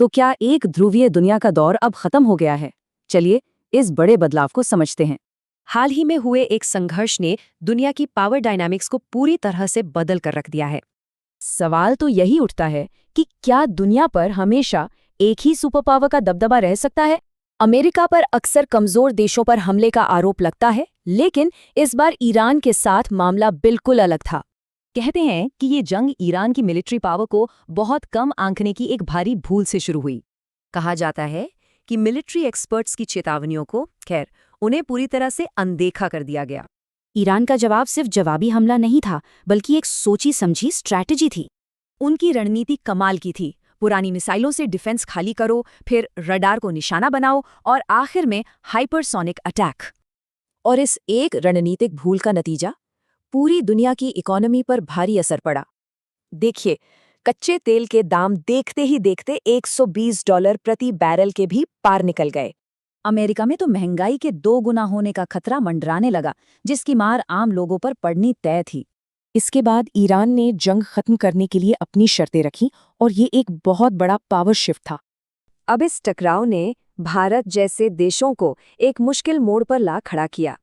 तो क्या एक ध्रुवीय दुनिया का दौर अब खत्म हो गया है? चलिए इस बड़े बदलाव को समझते हैं। हाल ही में हुए एक संघर्ष ने दुनिया की पावर डायनामिक्स को पूरी तरह से बदल कर रख दिया है। सवाल तो यही उठता है कि क्या दुनिया पर हमेशा एक ही सुपर पावर का दबदबा रह सकता है? अमेरिका पर अक्सर कमजोर देशों पर हमले का आरोप लगता है, लेकिन इस बार ईरान के साथ मामला बिल्कुल अलग था। कहते हैं कि ये जंग ईरान की मिलिट्री पावर को बहुत कम आंकने की एक भारी भूल से शुरू हुई। कहा जाता है कि मिलिट्री एक्सपर्ट्स की चेतावनियों को उन्हें पूरी तरह से अनदेखा कर दिया गया। ईरान का जवाब सिर्फ जवाबी हमला नहीं था, बल्कि एक सोची समझी स्ट्रैटेजी थी। उनकी रणनीति कमाल की थी। पुरानी मिसाइलों से डिफेंस खाली करो, फिर रडार को निशाना बनाओ और आखिर में हाइपरसोनिक अटैक। और इस एक रणनीतिक भूल का नतीजा पूरी दुनिया की इकोनॉमी पर भारी असर पड़ा। देखिए, कच्चे तेल के दाम देखते ही देखते $120 प्रति बैरल के भी पार निकल गए। अमेरिका में तो महंगाई के 2 गुना होने का खतरा मंडराने लगा, जिसकी मार आम लोगों पर पड़नी तय थी। इसके बाद ईरान ने जंग खत्म करने के लिए अपनी शर्तें रखीं और ये एक बहुत बड़ा पावर शिफ्ट था। अब इस टकराव ने भारत जैसे देशों को एक मुश्किल मोड़ पर ला खड़ा किया।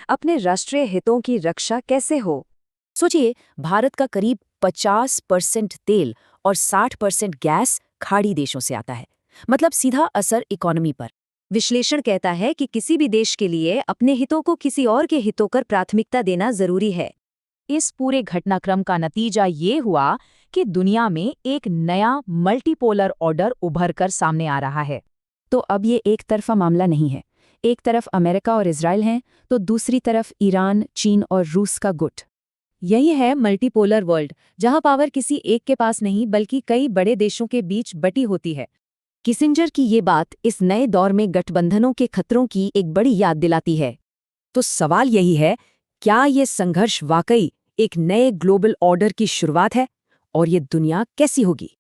अपने राष्ट्रीय हितों की रक्षा कैसे हो? सोचिए, भारत का करीब 50% तेल और 60% गैस खाड़ी देशों से आता है, मतलब सीधा असर इकोनॉमी पर। विश्लेषण कहता है कि किसी भी देश के लिए अपने हितों को किसी और के हितों पर प्राथमिकता देना जरूरी है। इस पूरे घटनाक्रम का नतीजा ये हुआ कि दुनिया में एक नया मल्टीपोलर ऑर्डर उभर कर सामने आ रहा है। तो अब ये एक तरफा मामला नहीं है। एक तरफ अमेरिका और इजराइल हैं, तो दूसरी तरफ ईरान, चीन और रूस का गुट। यही है मल्टीपोलर वर्ल्ड, जहां पावर किसी एक के पास नहीं बल्कि कई बड़े देशों के बीच बटी होती है। किसिंजर की ये बात इस नए दौर में गठबंधनों के खतरों की एक बड़ी याद दिलाती है। तो सवाल यही है, क्या ये संघर्ष वाकई एक नए ग्लोबल ऑर्डर की शुरुआत है? और ये दुनिया कैसी होगी?